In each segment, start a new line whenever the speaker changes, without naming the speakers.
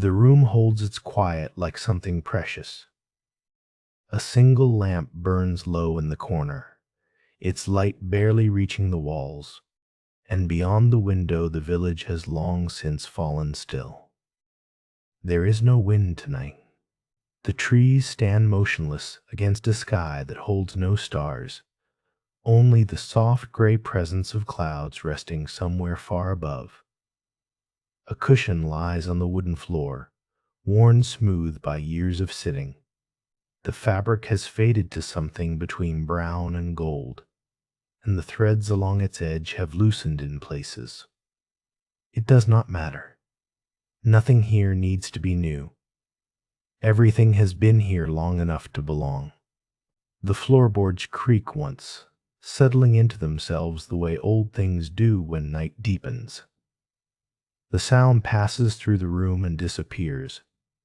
The room holds its quiet like something precious. A single lamp burns low in the corner, its light barely reaching the walls, and beyond the window the village has long since fallen still. There is no wind tonight. The trees stand motionless against a sky that holds no stars, only the soft gray presence of clouds resting somewhere far above. A cushion lies on the wooden floor, worn smooth by years of sitting. The fabric has faded to something between brown and gold, and the threads along its edge have loosened in places. It does not matter. Nothing here needs to be new. Everything has been here long enough to belong. The floorboards creak once, settling into themselves the way old things do when night deepens. The sound passes through the room and disappears,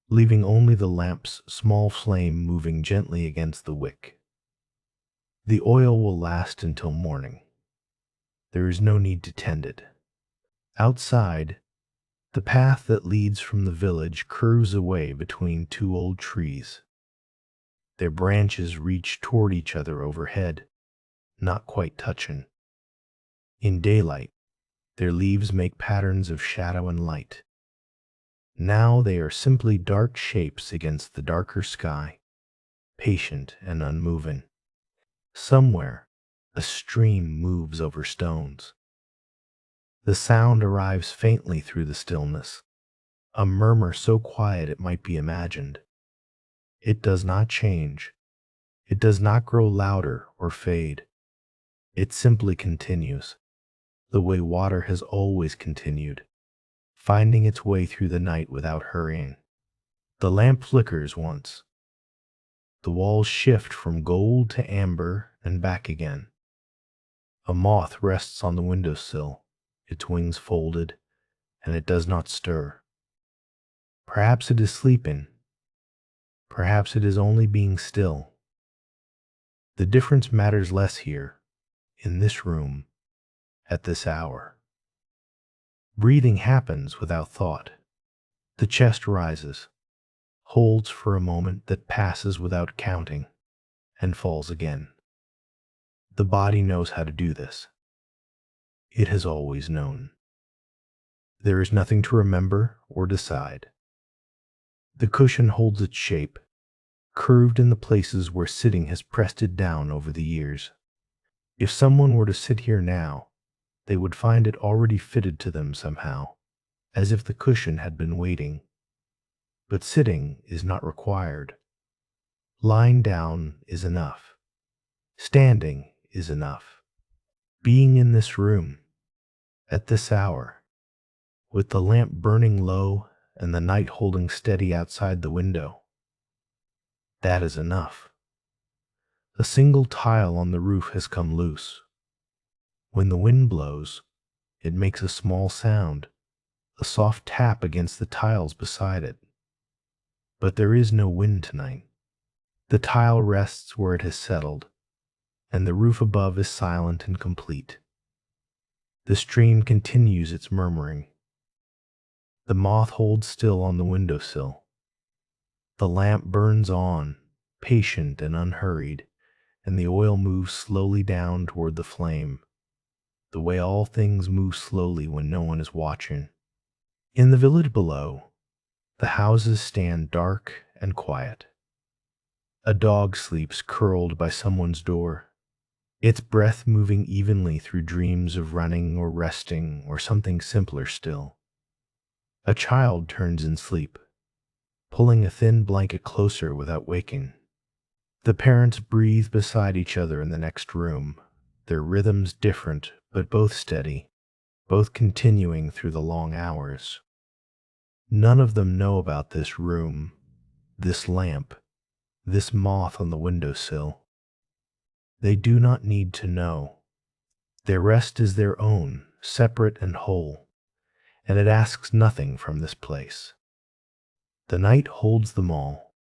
leaving only the lamp's small flame moving gently against the wick. The oil will last until morning. There is no need to tend it. Outside, the path that leads from the village curves away between two old trees. Their branches reach toward each other overhead, not quite touching. In daylight, their leaves make patterns of shadow and light. Now they are simply dark shapes against the darker sky, patient and unmoving. Somewhere, a stream moves over stones. The sound arrives faintly through the stillness, a murmur so quiet it might be imagined. It does not change. It does not grow louder or fade. It simply continues, the way water has always continued, finding its way through the night without hurrying. The lamp flickers once. The walls shift from gold to amber and back again. A moth rests on the windowsill, its wings folded, and it does not stir. Perhaps it is sleeping. Perhaps it is only being still. The difference matters less here, in this room, at this hour. Breathing happens without thought. The chest rises, holds for a moment that passes without counting, and falls again. The body knows how to do this. It has always known. There is nothing to remember or decide. The cushion holds its shape, curved in the places where sitting has pressed it down over the years. If someone were to sit here now, they would find it already fitted to them somehow, as if the cushion had been waiting. But sitting is not required. Lying down is enough. Standing is enough. Being in this room, at this hour, with the lamp burning low and the night holding steady outside the window, that is enough. A single tile on the roof has come loose. When the wind blows, it makes a small sound, a soft tap against the tiles beside it. But there is no wind tonight. The tile rests where it has settled, and the roof above is silent and complete. The stream continues its murmuring. The moth holds still on the windowsill. The lamp burns on, patient and unhurried, and the oil moves slowly down toward the flame, the way all things move slowly when no one is watching. In the village below, the houses stand dark and quiet. A dog sleeps curled by someone's door, its breath moving evenly through dreams of running or resting or something simpler still. A child turns in sleep, pulling a thin blanket closer without waking. The parents breathe beside each other in the next room, their rhythms different but both steady, both continuing through the long hours. None of them know about this room, this lamp, this moth on the windowsill. They do not need to know. Their rest is their own, separate and whole, and it asks nothing from this place. The night holds them all,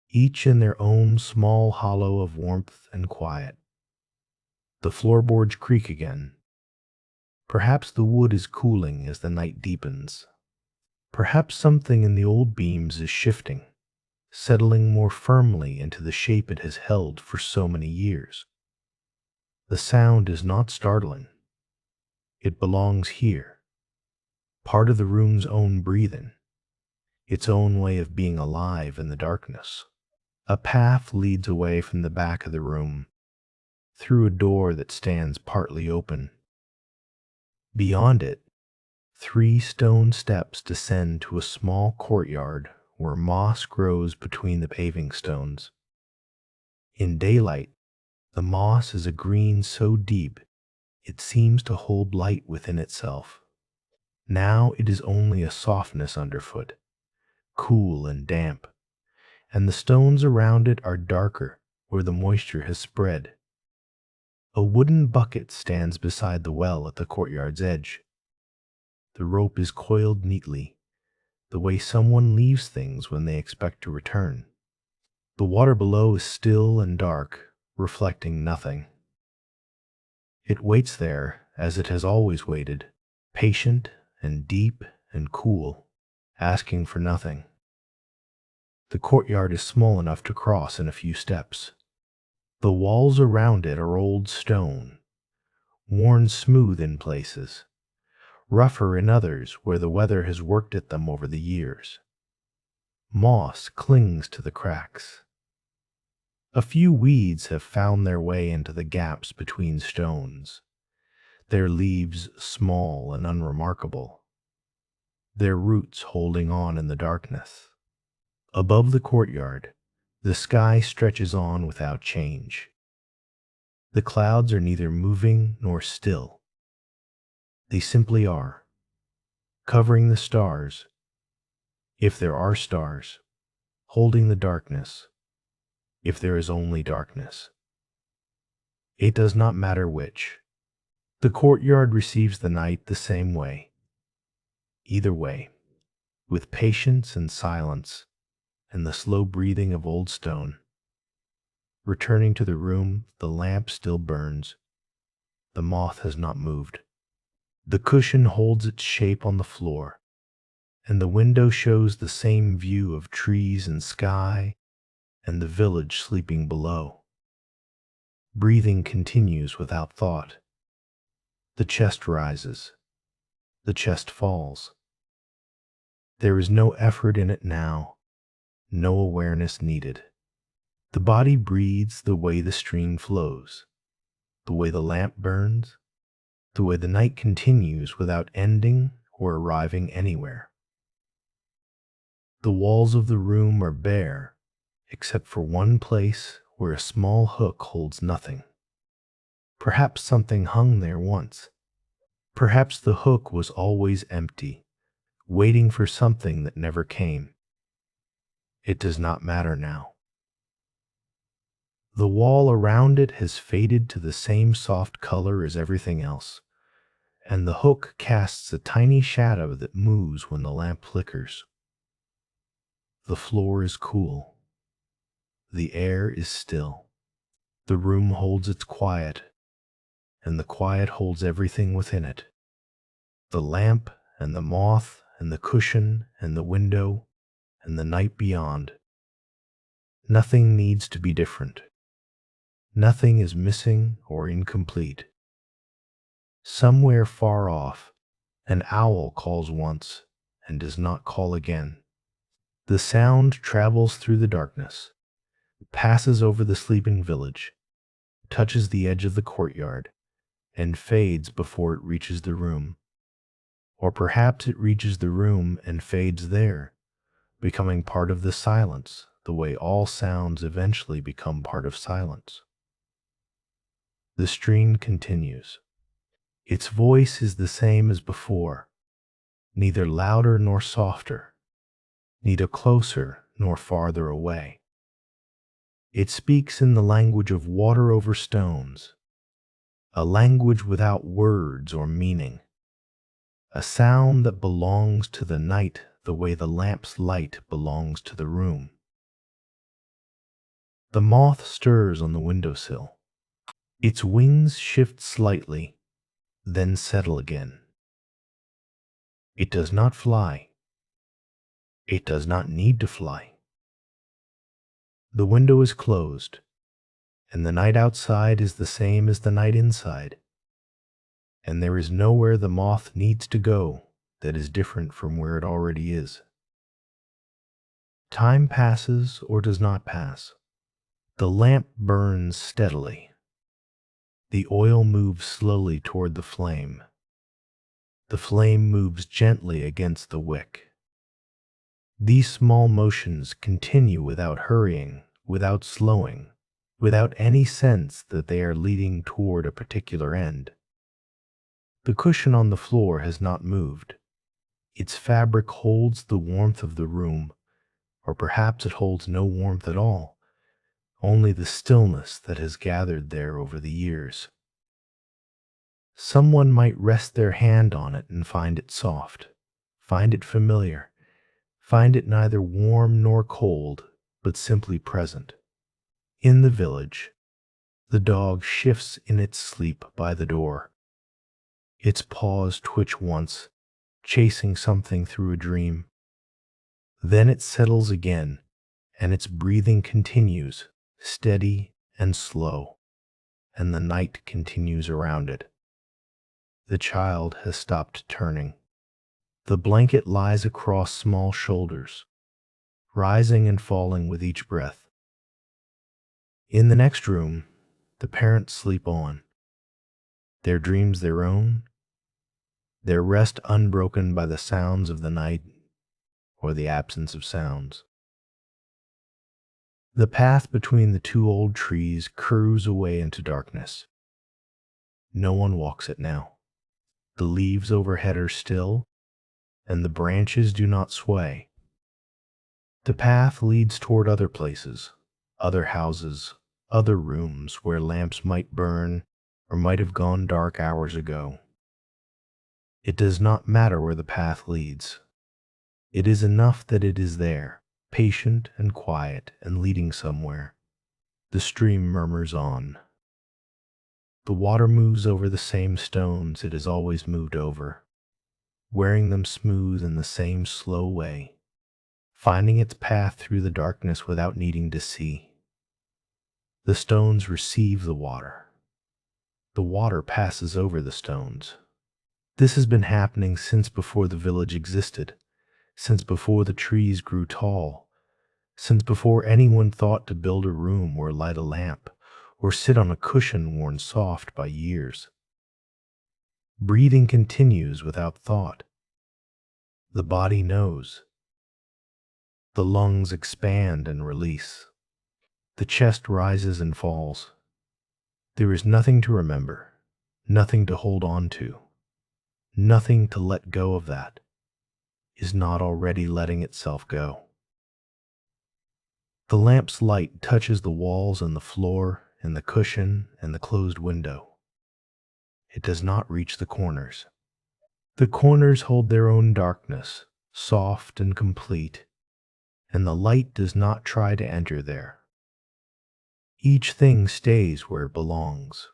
each in their own small hollow of warmth and quiet. The floorboards creak again. Perhaps the wood is cooling as the night deepens. Perhaps something in the old beams is shifting, settling more firmly into the shape it has held for so many years. The sound is not startling. It belongs here, part of the room's own breathing, its own way of being alive in the darkness. A path leads away from the back of the room, through a door that stands partly open. Beyond it, 3 stone steps descend to a small courtyard where moss grows between the paving stones. In daylight, the moss is a green so deep it seems to hold light within itself. Now it is only a softness underfoot, cool and damp, and the stones around it are darker where the moisture has spread. A wooden bucket stands beside the well at the courtyard's edge. The rope is coiled neatly, the way someone leaves things when they expect to return. The water below is still and dark, reflecting nothing. It waits there as it has always waited, patient and deep and cool, asking for nothing. The courtyard is small enough to cross in a few steps. The walls around it are old stone, worn smooth in places, rougher in others where the weather has worked at them over the years. Moss clings to the cracks. A few weeds have found their way into the gaps between stones, their leaves small and unremarkable, their roots holding on in the darkness. Above the courtyard, the sky stretches on without change. The clouds are neither moving nor still. They simply are, covering the stars, if there are stars, holding the darkness, if there is only darkness. It does not matter which. The courtyard receives the night the same way. Either way, with patience and silence and the slow breathing of old stone. Returning to the room, the lamp still burns. The moth has not moved. The cushion holds its shape on the floor, and the window shows the same view of trees and sky and the village sleeping below. Breathing continues without thought. The chest rises. The chest falls. There is no effort in it now, no awareness needed. The body breathes the way the stream flows, the way the lamp burns, the way the night continues without ending or arriving anywhere. The walls of the room are bare, except for one place where a small hook holds nothing. Perhaps something hung there once. Perhaps the hook was always empty, waiting for something that never came. It does not matter now. The wall around it has faded to the same soft color as everything else, and the hook casts a tiny shadow that moves when the lamp flickers. The floor is cool. The air is still. The room holds its quiet, and the quiet holds everything within it. The lamp and the moth and the cushion and the window and the night beyond. Nothing needs to be different. Nothing is missing or incomplete. Somewhere far off, an owl calls once and does not call again. The sound travels through the darkness, passes over the sleeping village, touches the edge of the courtyard, and fades before it reaches the room. Or perhaps it reaches the room and fades there, becoming part of the silence, the way all sounds eventually become part of silence. The stream continues. Its voice is the same as before, neither louder nor softer, neither closer nor farther away. It speaks in the language of water over stones, a language without words or meaning, a sound that belongs to the night the way the lamp's light belongs to the room. The moth stirs on the windowsill. Its wings shift slightly, then settle again. It does not fly. It does not need to fly. The window is closed, and the night outside is the same as the night inside, and there is nowhere the moth needs to go that is different from where it already is. Time passes or does not pass. The lamp burns steadily. The oil moves slowly toward the flame. The flame moves gently against the wick. These small motions continue without hurrying, without slowing, without any sense that they are leading toward a particular end. The cushion on the floor has not moved. Its fabric holds the warmth of the room, or perhaps it holds no warmth at all, only the stillness that has gathered there over the years. Someone might rest their hand on it and find it soft, find it familiar, find it neither warm nor cold, but simply present. In the village, the dog shifts in its sleep by the door. Its paws twitch once, chasing something through a dream. Then it settles again, and its breathing continues, steady and slow, and the night continues around it. The child has stopped turning. The blanket lies across small shoulders, rising and falling with each breath. In the next room, the parents sleep on, their dreams their own, their rest unbroken by the sounds of the night or the absence of sounds. The path between the two old trees curves away into darkness. No one walks it now. The leaves overhead are still, and the branches do not sway. The path leads toward other places, other houses, other rooms where lamps might burn or might have gone dark hours ago. It does not matter where the path leads. It is enough that it is there, patient and quiet and leading somewhere. The stream murmurs on. The water moves over the same stones it has always moved over, wearing them smooth in the same slow way, finding its path through the darkness without needing to see. The stones receive the water. The water passes over the stones. This has been happening since before the village existed, since before the trees grew tall, since before anyone thought to build a room or light a lamp, or sit on a cushion worn soft by years. Breathing continues without thought. The body knows. The lungs expand and release. The chest rises and falls. There is nothing to remember, nothing to hold on to, nothing to let go of that is not already letting itself go. The lamp's light touches the walls and the floor and the cushion and the closed window. It does not reach the corners. The corners hold their own darkness, soft and complete, and the light does not try to enter there. Each thing stays where it belongs.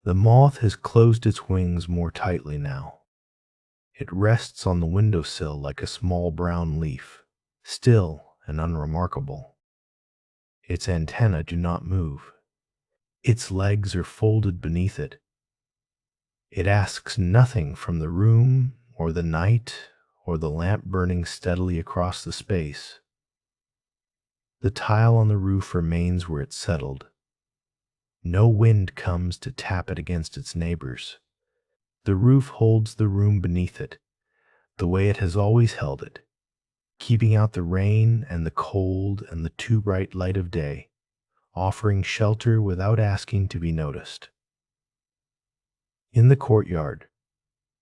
The moth has closed its wings more tightly now. It rests on the windowsill like a small brown leaf, still and unremarkable. Its antennae do not move. Its legs are folded beneath it. It asks nothing from the room or the night or the lamp burning steadily across the space. The tile on the roof remains where it settled. No wind comes to tap it against its neighbors. The roof holds the room beneath it, the way it has always held it, keeping out the rain and the cold and the too bright light of day, offering shelter without asking to be noticed. In the courtyard,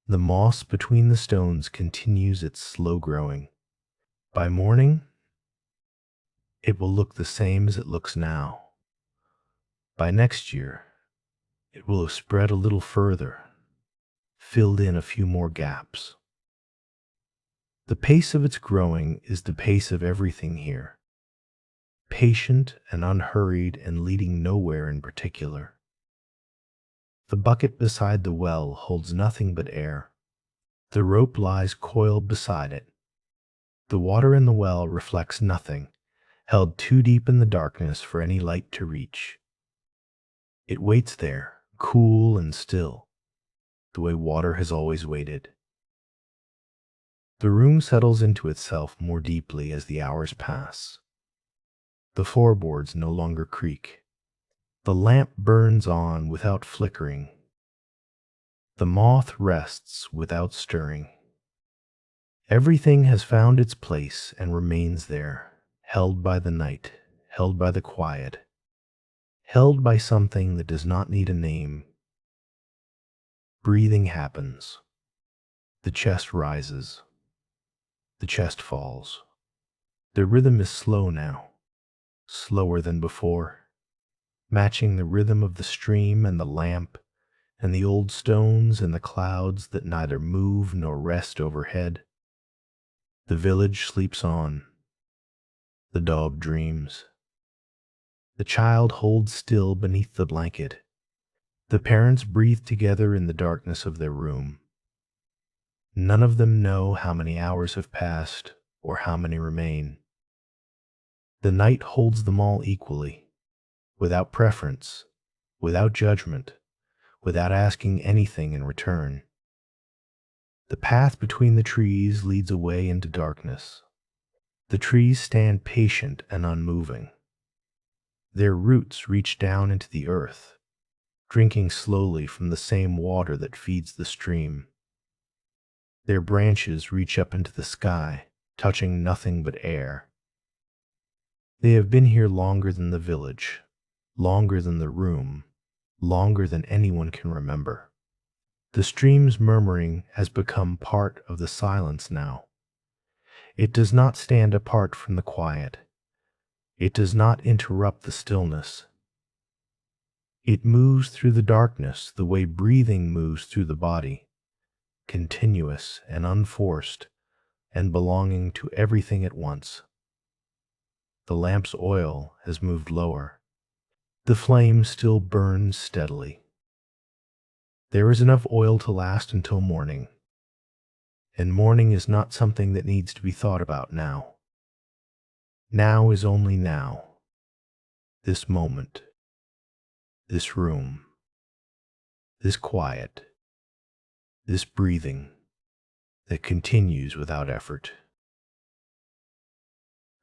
the moss between the stones continues its slow growing. By morning, it will look the same as it looks now. By next year, it will have spread a little further, filled in a few more gaps. The pace of its growing is the pace of everything here, patient and unhurried and leading nowhere in particular. The bucket beside the well holds nothing but air. The rope lies coiled beside it. The water in the well reflects nothing, held too deep in the darkness for any light to reach. It waits there, cool and still, the way water has always waited. The room settles into itself more deeply as the hours pass. The floorboards no longer creak. The lamp burns on without flickering. The moth rests without stirring. Everything has found its place and remains there, held by the night, held by the quiet, held by something that does not need a name. Breathing happens. The chest rises. The chest falls. The rhythm is slow now, slower than before, matching the rhythm of the stream and the lamp and the old stones and the clouds that neither move nor rest overhead. The village sleeps on. The dog dreams. The child holds still beneath the blanket. The parents breathe together in the darkness of their room. None of them know how many hours have passed or how many remain. The night holds them all equally, without preference, without judgment, without asking anything in return. The path between the trees leads away into darkness. The trees stand patient and unmoving. Their roots reach down into the earth, drinking slowly from the same water that feeds the stream. Their branches reach up into the sky, touching nothing but air. They have been here longer than the village, longer than the room, longer than anyone can remember. The stream's murmuring has become part of the silence now. It does not stand apart from the quiet. It does not interrupt the stillness. It moves through the darkness the way breathing moves through the body, continuous and unforced, and belonging to everything at once. The lamp's oil has moved lower. The flame still burns steadily. There is enough oil to last until morning, and morning is not something that needs to be thought about now. Now is only now, this moment, this room, this quiet, this breathing that continues without effort.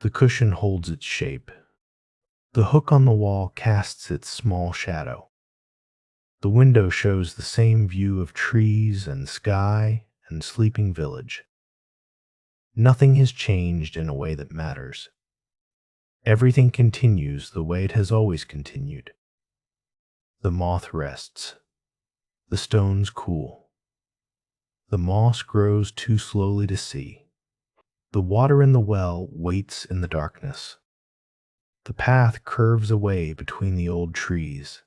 The cushion holds its shape. The hook on the wall casts its small shadow. The window shows the same view of trees and sky and sleeping village. Nothing has changed in a way that matters. Everything continues the way it has always continued. The moth rests. The stones cool. The moss grows too slowly to see. The water in the well waits in the darkness. The path curves away between the old trees.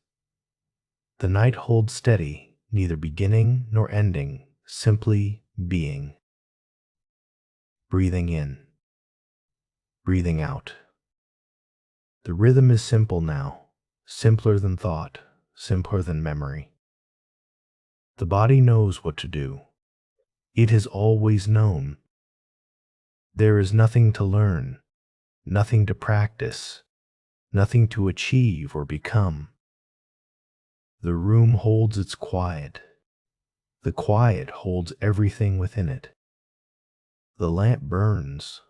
The night holds steady, neither beginning nor ending, simply being. Breathing in, breathing out. The rhythm is simple now, simpler than thought, simpler than memory. The body knows what to do. It has always known. There is nothing to learn, nothing to practice, nothing to achieve or become. The room holds its quiet. The quiet holds everything within it. The lamp burns.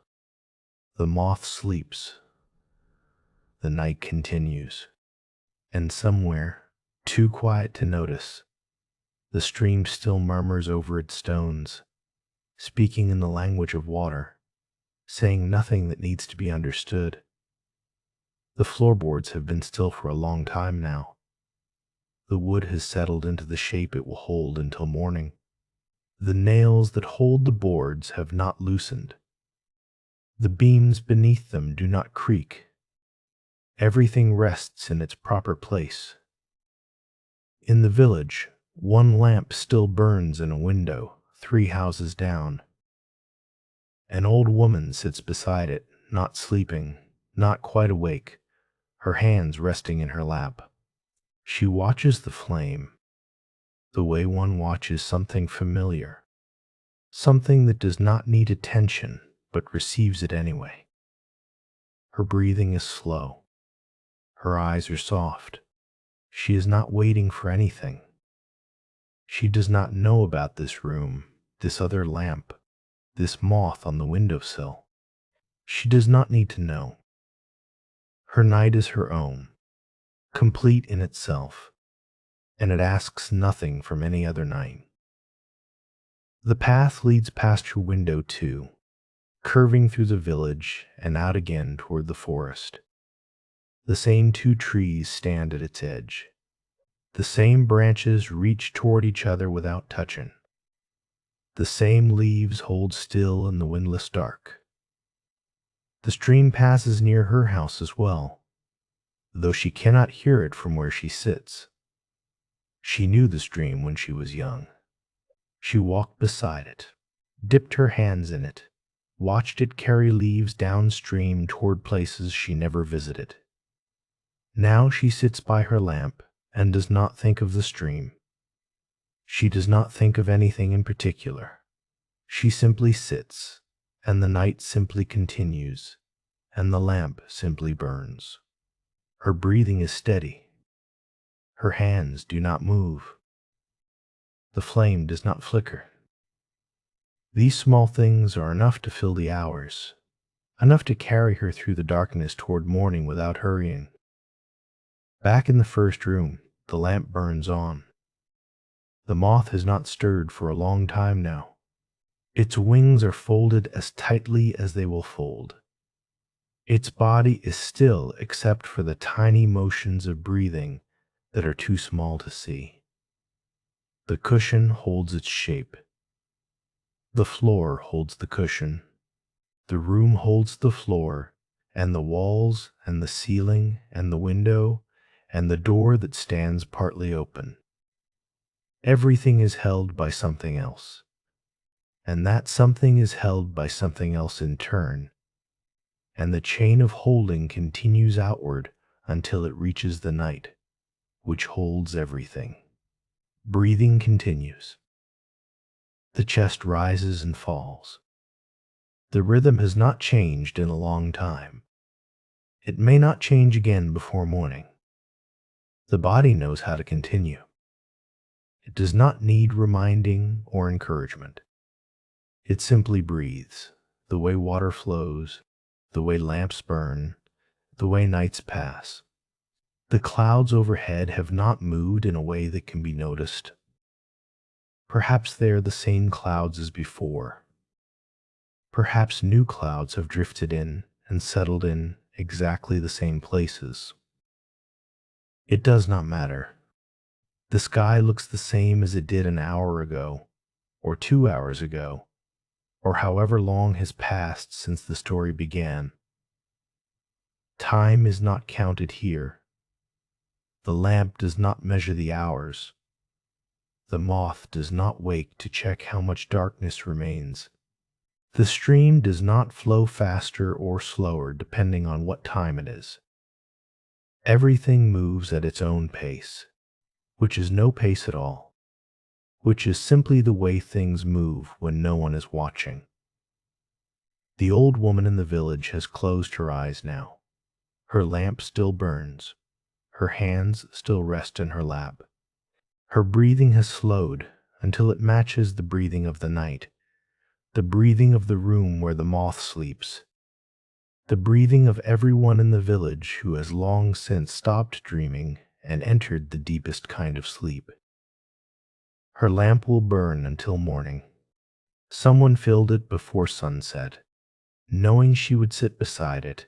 The moth sleeps. The night continues. And somewhere, too quiet to notice, the stream still murmurs over its stones, speaking in the language of water, saying nothing that needs to be understood. The floorboards have been still for a long time now. The wood has settled into the shape it will hold until morning. The nails that hold the boards have not loosened. The beams beneath them do not creak. Everything rests in its proper place. In the village, one lamp still burns in a window 3 houses down. An old woman sits beside it, not sleeping, not quite awake, her hands resting in her lap. She watches the flame, the way one watches something familiar, something that does not need attention but receives it anyway. Her breathing is slow. Her eyes are soft. She is not waiting for anything. She does not know about this room, this other lamp, this moth on the windowsill. She does not need to know. Her night is her own, complete in itself, and it asks nothing from any other night. The path leads past her window too, curving through the village and out again toward the forest. The same two trees stand at its edge. The same branches reach toward each other without touching. The same leaves hold still in the windless dark. The stream passes near her house as well, though she cannot hear it from where she sits. She knew the stream when she was young. She walked beside it, dipped her hands in it, watched it carry leaves downstream toward places she never visited. Now she sits by her lamp and does not think of the stream. She does not think of anything in particular. She simply sits, and the night simply continues, and the lamp simply burns. Her breathing is steady. Her hands do not move. The flame does not flicker. These small things are enough to fill the hours, enough to carry her through the darkness toward morning without hurrying. Back in the first room, the lamp burns on. The moth has not stirred for a long time now. Its wings are folded as tightly as they will fold. Its body is still except for the tiny motions of breathing that are too small to see. The cushion holds its shape. The floor holds the cushion. The room holds the floor, and the walls, and the ceiling, and the window, and the door that stands partly open. Everything is held by something else, and that something is held by something else in turn, and the chain of holding continues outward until it reaches the night, which holds everything. Breathing continues. The chest rises and falls. The rhythm has not changed in a long time. It may not change again before morning. The body knows how to continue. It does not need reminding or encouragement. It simply breathes, the way water flows, the way lamps burn, the way nights pass. The clouds overhead have not moved in a way that can be noticed. Perhaps they are the same clouds as before. Perhaps new clouds have drifted in and settled in exactly the same places. It does not matter. The sky looks the same as it did an hour ago, or 2 hours ago, or however long has passed since the story began. Time is not counted here. The lamp does not measure the hours. The moth does not wake to check how much darkness remains. The stream does not flow faster or slower depending on what time it is. Everything moves at its own pace, which is no pace at all, which is simply the way things move when no one is watching. The old woman in the village has closed her eyes now. Her lamp still burns. Her hands still rest in her lap. Her breathing has slowed until it matches the breathing of the night, the breathing of the room where the moth sleeps, the breathing of everyone in the village who has long since stopped dreaming and entered the deepest kind of sleep. Her lamp will burn until morning. Someone filled it before sunset, knowing she would sit beside it,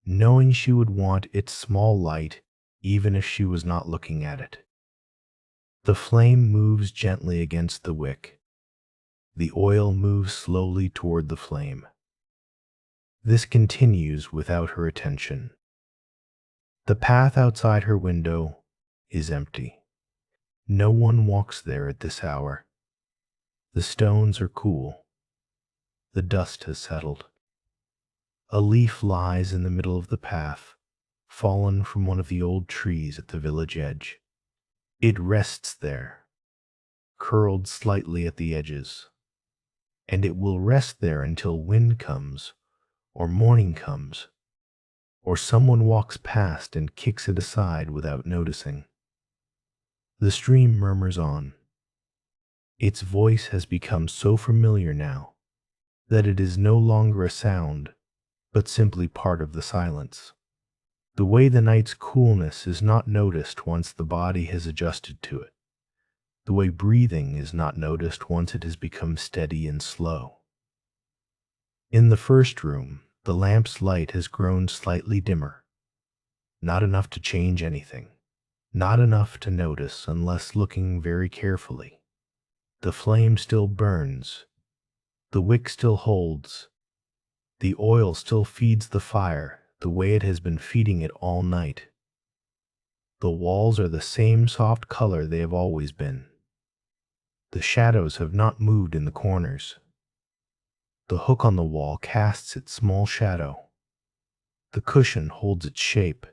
knowing she would want its small light even if she was not looking at it. The flame moves gently against the wick. The oil moves slowly toward the flame. This continues without her attention. The path outside her window is empty. No one walks there at this hour. The stones are cool. The dust has settled. A leaf lies in the middle of the path, fallen from one of the old trees at the village edge. It rests there, curled slightly at the edges. and it will rest there until wind comes, or morning comes, or someone walks past and kicks it aside without noticing. The stream murmurs on. Its voice has become so familiar now that it is no longer a sound, but simply part of the silence. The way the night's coolness is not noticed once the body has adjusted to it. The way breathing is not noticed once it has become steady and slow. In the first room, the lamp's light has grown slightly dimmer. Not enough to change anything. Not enough to notice unless looking very carefully. The flame still burns. The wick still holds. The oil still feeds the fire the way it has been feeding it all night. The walls are the same soft color they have always been. The shadows have not moved in the corners. The hook on the wall casts its small shadow. The cushion holds its shape.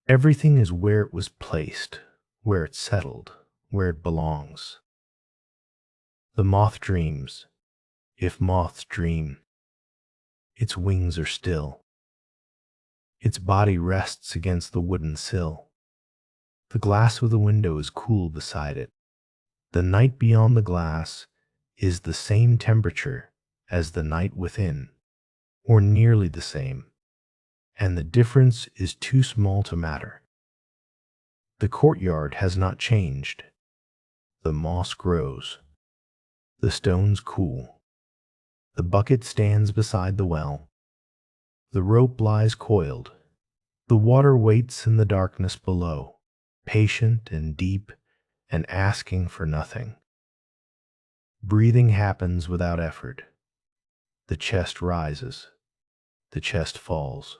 Everything is where it was placed, where it settled, where it belongs. The moth dreams, if moths dream. Its wings are still. Its body rests against the wooden sill. The glass of the window is cool beside it. The night beyond the glass is the same temperature as the night within, or nearly the same, and the difference is too small to matter. The courtyard has not changed. The moss grows. The stones cool. The bucket stands beside the well. The rope lies coiled. The water waits in the darkness below, patient and deep and asking for nothing. Breathing happens without effort. The chest rises. The chest falls.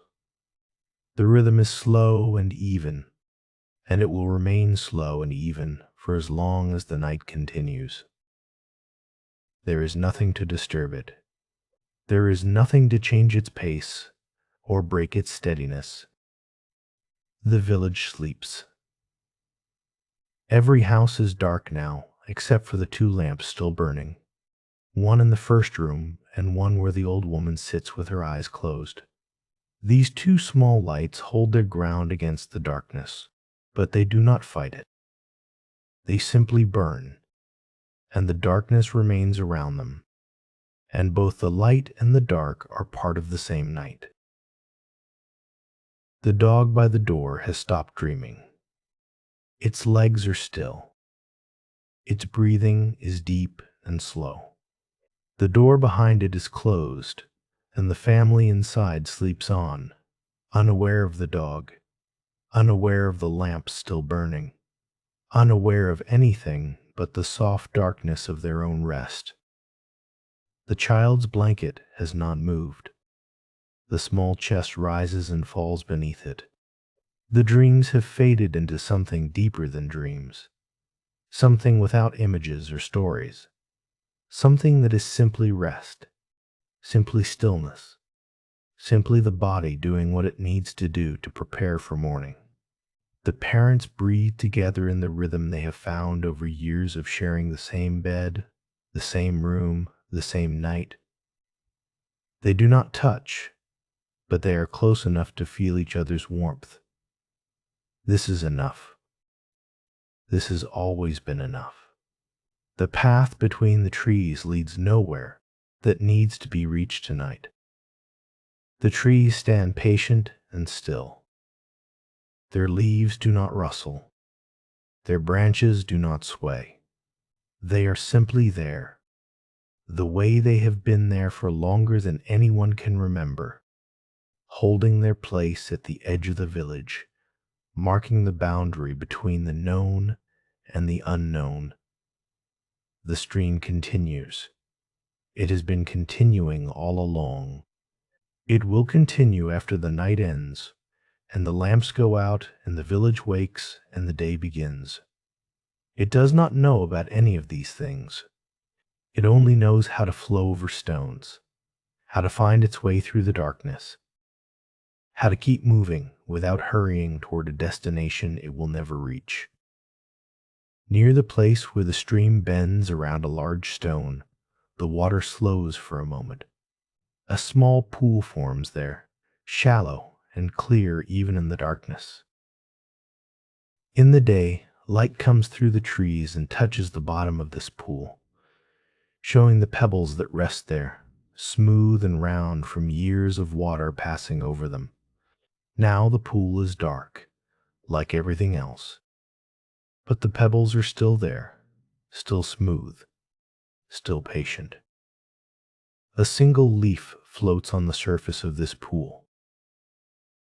The rhythm is slow and even, and it will remain slow and even for as long as the night continues. There is nothing to disturb it. There is nothing to change its pace or break its steadiness. The village sleeps. Every house is dark now, except for the two lamps still burning, one in the first room and one where the old woman sits with her eyes closed. These two small lights hold their ground against the darkness, but they do not fight it. They simply burn, and the darkness remains around them, and both the light and the dark are part of the same night. The dog by the door has stopped dreaming. Its legs are still. Its breathing is deep and slow. The door behind it is closed, and the family inside sleeps on, unaware of the dog, unaware of the lamp still burning, unaware of anything but the soft darkness of their own rest. The child's blanket has not moved. The small chest rises and falls beneath it. The dreams have faded into something deeper than dreams, something without images or stories, something that is simply rest, simply stillness, simply the body doing what it needs to do to prepare for morning. The parents breathe together in the rhythm they have found over years of sharing the same bed, the same room, the same night. They do not touch, but they are close enough to feel each other's warmth. This is enough. This has always been enough. The path between the trees leads nowhere that needs to be reached tonight. The trees stand patient and still. Their leaves do not rustle. Their branches do not sway. They are simply there, the way they have been there for longer than anyone can remember, holding their place at the edge of the village, marking the boundary between the known and the unknown. The stream continues. It has been continuing all along. It will continue after the night ends, and the lamps go out, and the village wakes, and the day begins. It does not know about any of these things. It only knows how to flow over stones, how to find its way through the darkness, how to keep moving without hurrying toward a destination it will never reach. Near the place where the stream bends around a large stone, The water slows for a moment. A small pool forms there, shallow and clear even in the darkness. In the day, light comes through the trees and touches the bottom of this pool, showing the pebbles that rest there, smooth and round from years of water passing over them. Now the pool is dark, like everything else, but the pebbles are still there, still smooth, still patient. A single leaf floats on the surface of this pool.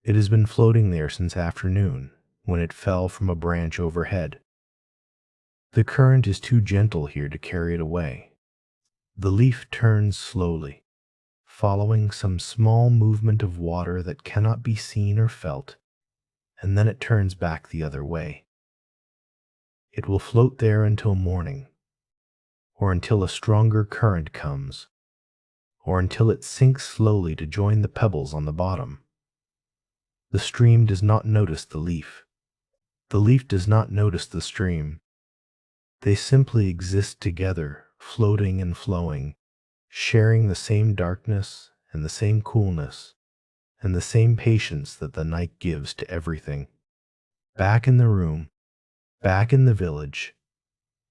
It has been floating there since afternoon, when it fell from a branch overhead. The current is too gentle here to carry it away. The leaf turns slowly, following some small movement of water that cannot be seen or felt, and then it turns back the other way. It will float there until morning, or until a stronger current comes, or until it sinks slowly to join the pebbles on the bottom. The stream does not notice the leaf. The leaf does not notice the stream. They simply exist together, floating and flowing, sharing the same darkness and the same coolness and the same patience that the night gives to everything. Back in the room, back in the village,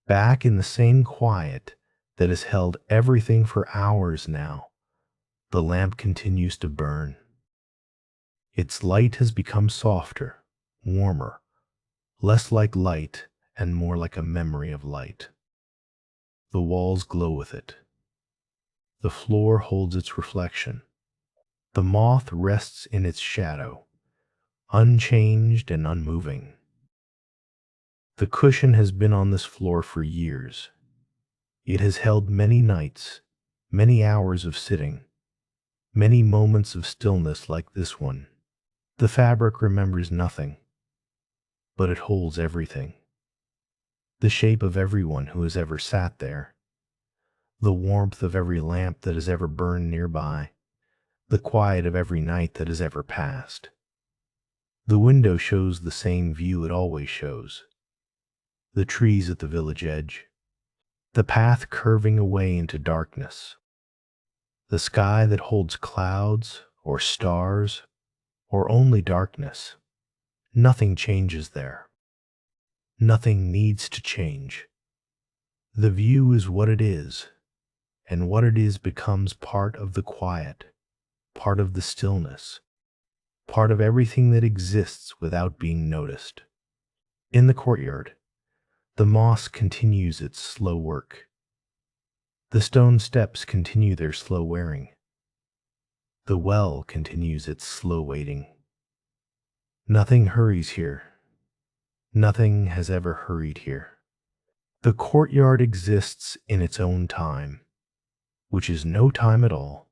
back in the same quiet that has held everything for hours now, the lamp continues to burn. Its light has become softer, warmer, less like light and more like a memory of light. The walls glow with it. The floor holds its reflection. The moth rests in its shadow, unchanged and unmoving. The cushion has been on this floor for years. It has held many nights, many hours of sitting, many moments of stillness like this one. The fabric remembers nothing, but it holds everything. The shape of everyone who has ever sat there, the warmth of every lamp that has ever burned nearby, the quiet of every night that has ever passed. The window shows the same view it always shows. The trees at the village edge, the path curving away into darkness, the sky that holds clouds or stars or only darkness. Nothing changes there. Nothing needs to change. The view is what it is, and what it is becomes part of the quiet, part of the stillness, part of everything that exists without being noticed. In the courtyard, the moss continues its slow work. The stone steps continue their slow wearing. The well continues its slow waiting. Nothing hurries here. Nothing has ever hurried here. The courtyard exists in its own time, which is no time at all,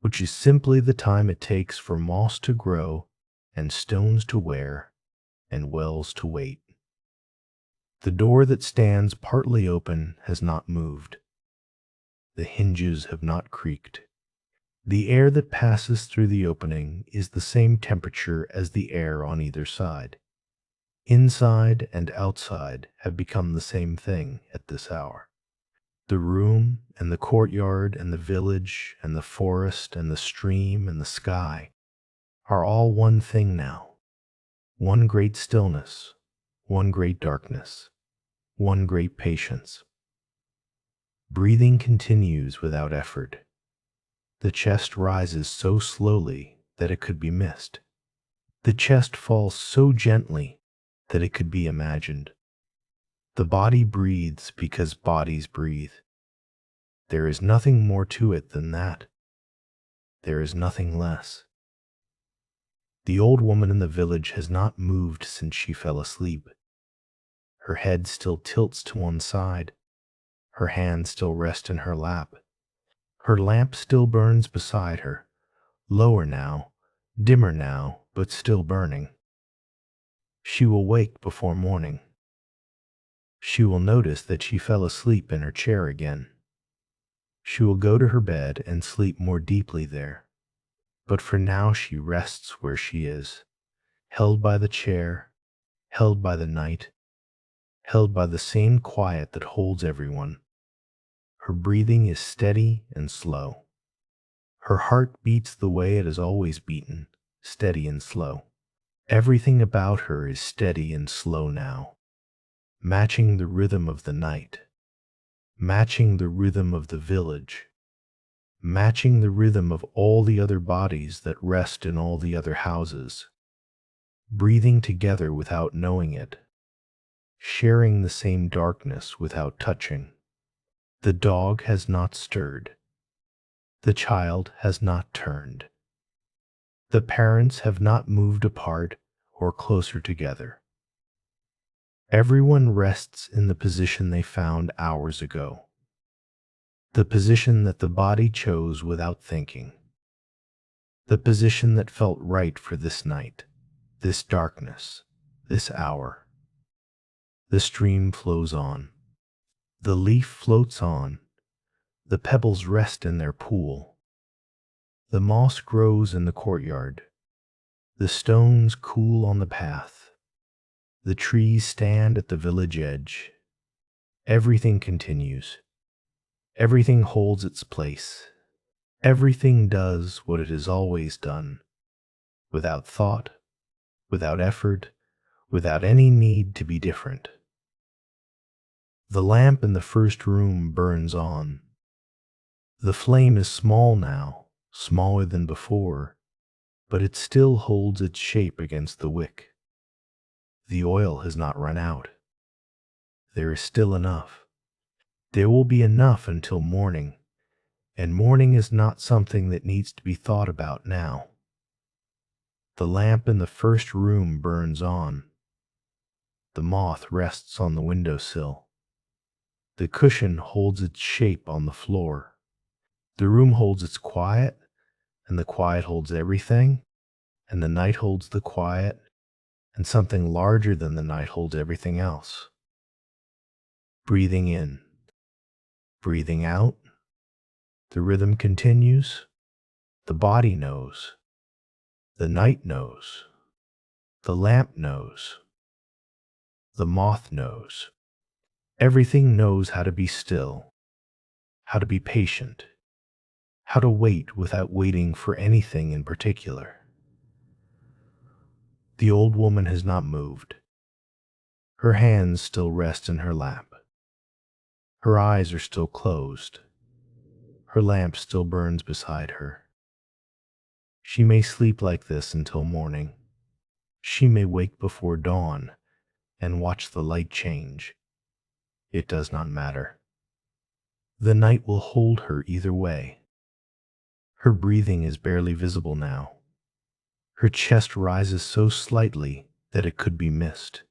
which is simply the time it takes for moss to grow and stones to wear and wells to wait. The door that stands partly open has not moved. The hinges have not creaked. The air that passes through the opening is the same temperature as the air on either side. Inside and outside have become the same thing at this hour. The room and the courtyard and the village and the forest and the stream and the sky are all one thing now. One great stillness, one great darkness, one great patience. Breathing continues without effort. The chest rises so slowly that it could be missed. The chest falls so gently that it could be imagined. The body breathes because bodies breathe. There is nothing more to it than that. There is nothing less. The old woman in the village has not moved since she fell asleep. Her head still tilts to one side. Her hands still rest in her lap. Her lamp still burns beside her, lower now, dimmer now, but still burning. She will wake before morning. She will notice that she fell asleep in her chair again. She will go to her bed and sleep more deeply there. But for now she rests where she is, held by the chair, held by the night, held by the same quiet that holds everyone. Her breathing is steady and slow. Her heart beats the way it has always beaten, steady and slow. Everything about her is steady and slow now, matching the rhythm of the night, matching the rhythm of the village, matching the rhythm of all the other bodies that rest in all the other houses, breathing together without knowing it, sharing the same darkness without touching. The dog has not stirred. The child has not turned. The parents have not moved apart or closer together. Everyone rests in the position they found hours ago, the position that the body chose without thinking, the position that felt right for this night, this darkness, this hour. The stream flows on. The leaf floats on. The pebbles rest in their pool. The moss grows in the courtyard. The stones cool on the path. The trees stand at the village edge. Everything continues. Everything holds its place. Everything does what it has always done, without thought, without effort, without any need to be different. The lamp in the first room burns on. The flame is small now, smaller than before, but it still holds its shape against the wick. The oil has not run out. There is still enough. There will be enough until morning, and morning is not something that needs to be thought about now. The lamp in the first room burns on. The moth rests on the windowsill. The cushion holds its shape on the floor. The room holds its quiet, and the quiet holds everything, and the night holds the quiet, and something larger than the night holds everything else. Breathing in, breathing out, the rhythm continues. The body knows. The night knows. The lamp knows. The moth knows. Everything knows how to be still, how to be patient, how to wait without waiting for anything in particular. The old woman has not moved. Her hands still rest in her lap. Her eyes are still closed. Her lamp still burns beside her. She may sleep like this until morning. She may wake before dawn and watch the light change. It does not matter. The night will hold her either way. Her breathing is barely visible now. Her chest rises so slightly that it could be missed.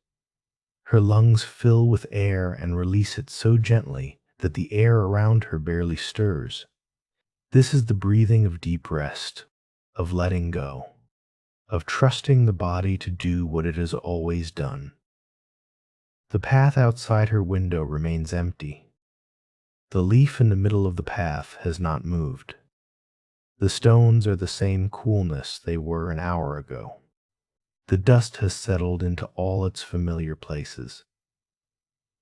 Her lungs fill with air and release it so gently that the air around her barely stirs. This is the breathing of deep rest, of letting go, of trusting the body to do what it has always done. The path outside her window remains empty. The leaf in the middle of the path has not moved. The stones are the same coolness they were an hour ago. The dust has settled into all its familiar places.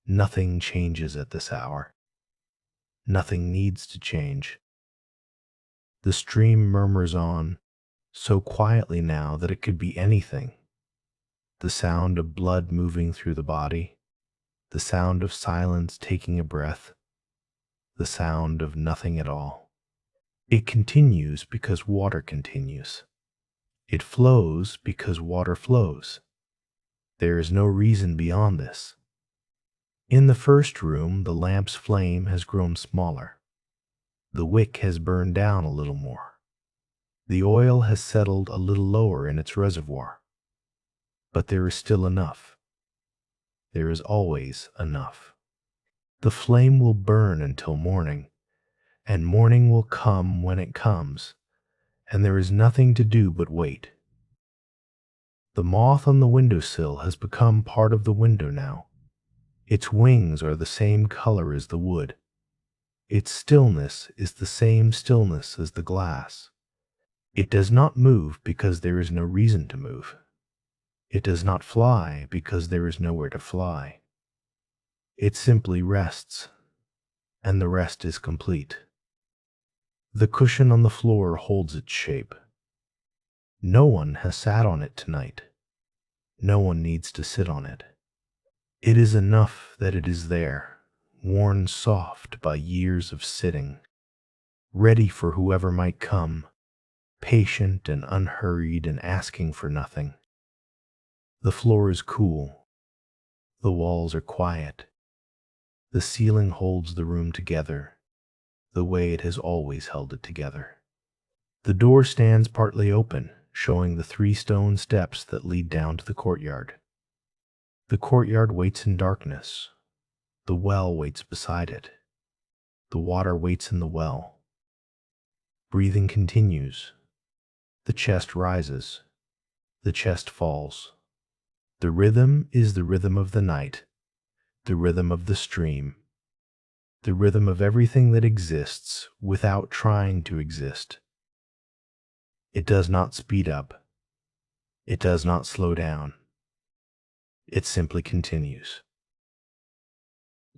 Nothing changes at this hour. Nothing needs to change. The stream murmurs on, so quietly now that it could be anything. The sound of blood moving through the body, the sound of silence taking a breath, the sound of nothing at all. It continues because water continues. It flows because water flows. There is no reason beyond this. In the first room, the lamp's flame has grown smaller. The wick has burned down a little more. The oil has settled a little lower in its reservoir. But there is still enough. There is always enough. The flame will burn until morning, and morning will come when it comes, and there is nothing to do but wait. The moth on the windowsill has become part of the window now. Its wings are the same color as the wood. Its stillness is the same stillness as the glass. It does not move because there is no reason to move. It does not fly because there is nowhere to fly. It simply rests. and the rest is complete. The cushion on the floor holds its shape. No one has sat on it tonight. No one needs to sit on it. It is enough that it is there, worn soft by years of sitting, ready for whoever might come, patient and unhurried and asking for nothing. The floor is cool. The walls are quiet. The ceiling holds the room together, the way it has always held it together. The door stands partly open, showing the 3 stone steps that lead down to the courtyard. The courtyard waits in darkness. The well waits beside it. The water waits in the well. Breathing continues. The chest rises. The chest falls. The rhythm is the rhythm of the night, the rhythm of the stream, the rhythm of everything that exists without trying to exist. It does not speed up. It does not slow down. It simply continues.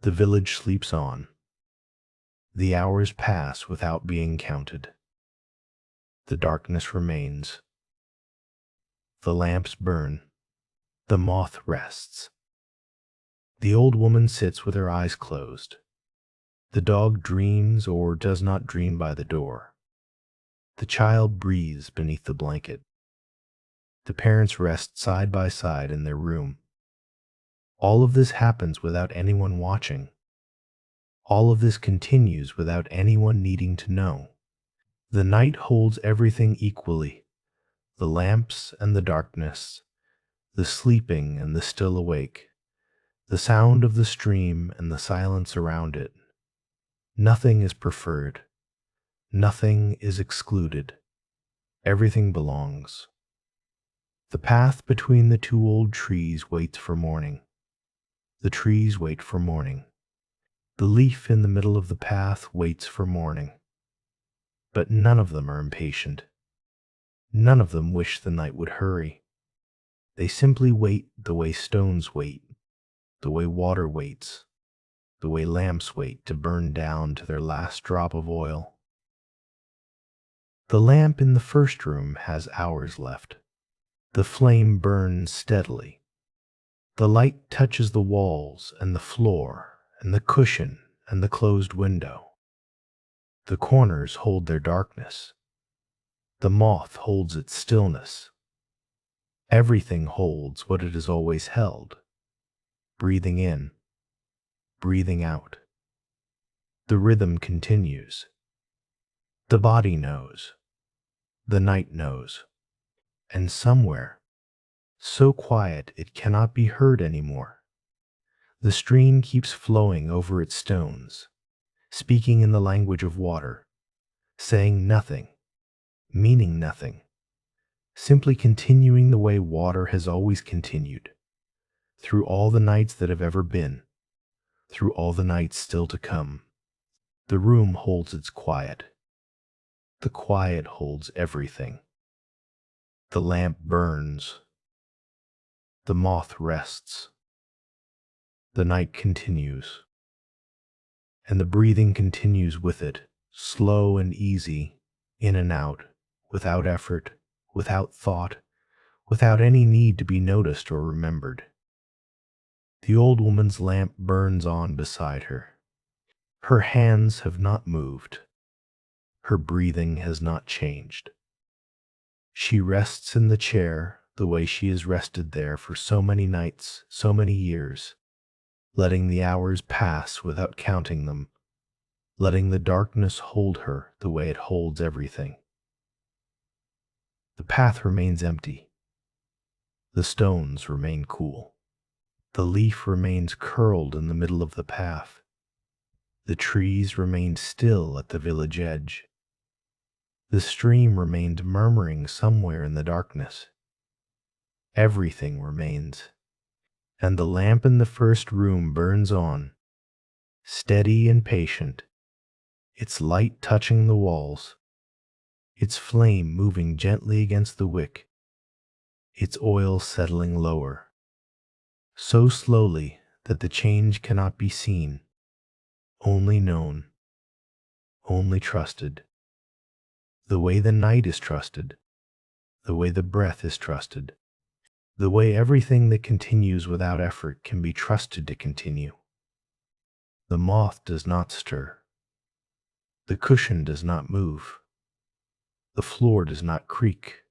The village sleeps on. The hours pass without being counted. The darkness remains. The lamps burn. The moth rests. The old woman sits with her eyes closed. The dog dreams or does not dream by the door. The child breathes beneath the blanket. The parents rest side by side in their room. All of this happens without anyone watching. All of this continues without anyone needing to know. The night holds everything equally, the lamps and the darkness, the sleeping and the still awake, the sound of the stream and the silence around it. Nothing is preferred. Nothing is excluded. Everything belongs. The path between the 2 old trees waits for morning. The trees wait for morning. The leaf in the middle of the path waits for morning. But none of them are impatient. None of them wish the night would hurry. They simply wait the way stones wait, the way water waits, the way lamps wait to burn down to their last drop of oil. The lamp in the first room has hours left. The flame burns steadily. The light touches the walls and the floor and the cushion and the closed window. The corners hold their darkness. The moth holds its stillness. Everything holds what it has always held, breathing in, breathing out. The rhythm continues. The body knows. The night knows. And somewhere, so quiet it cannot be heard anymore, the stream keeps flowing over its stones, speaking in the language of water, saying nothing, meaning nothing, simply continuing the way water has always continued, through all the nights that have ever been, through all the nights still to come. The room holds its quiet. The quiet holds everything. The lamp burns. The moth rests. The night continues. And the breathing continues with it, slow and easy, in and out, without effort, without thought, without any need to be noticed or remembered. The old woman's lamp burns on beside her. Her hands have not moved. Her breathing has not changed. She rests in the chair the way she has rested there for so many nights, so many years, letting the hours pass without counting them, letting the darkness hold her the way it holds everything. The path remains empty. The stones remain cool. The leaf remains curled in the middle of the path. The trees remained still at the village edge. The stream remained murmuring somewhere in the darkness. Everything remains. And the lamp in the first room burns on, steady and patient, its light touching the walls, its flame moving gently against the wick, its oil settling lower, so slowly that the change cannot be seen. only known, only trusted. The way the night is trusted, the way the breath is trusted, the way everything that continues without effort can be trusted to continue. The moth does not stir. The cushion does not move. The floor does not creak.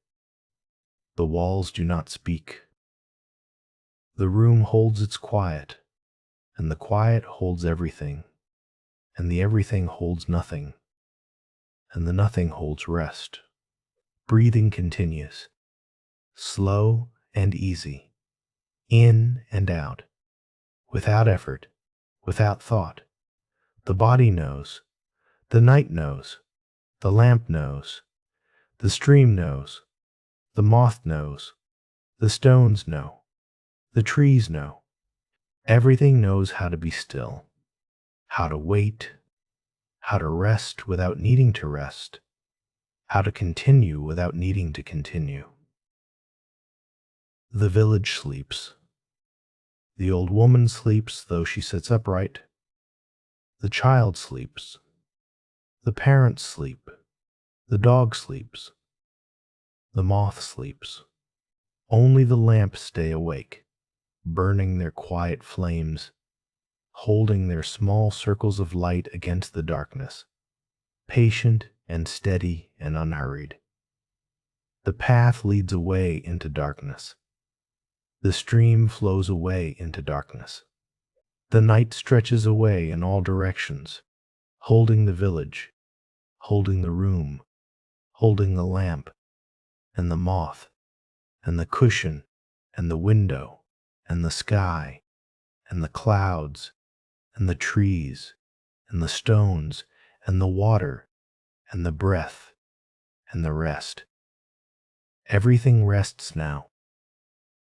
The walls do not speak. The room holds its quiet, and the quiet holds everything, and the everything holds nothing, and the nothing holds rest. Breathing continues, slow and easy, in and out, without effort, without thought. The body knows, the night knows, the lamp knows, the stream knows, the moth knows, the stones know, the trees know. Everything knows how to be still, how to wait, how to rest without needing to rest, how to continue without needing to continue. The village sleeps. The old woman sleeps, though she sits upright. The child sleeps. The parents sleep. The dog sleeps. The moth sleeps. Only the lamps stay awake, burning their quiet flames, holding their small circles of light against the darkness, patient and steady and unhurried. The path leads away into darkness. The stream flows away into darkness. The night stretches away in all directions, holding the village, holding the room, holding the lamp, and the moth, and the cushion, and the window, and the sky, and the clouds, and the trees, and the stones, and the water, and the breath, and the rest. Everything rests now.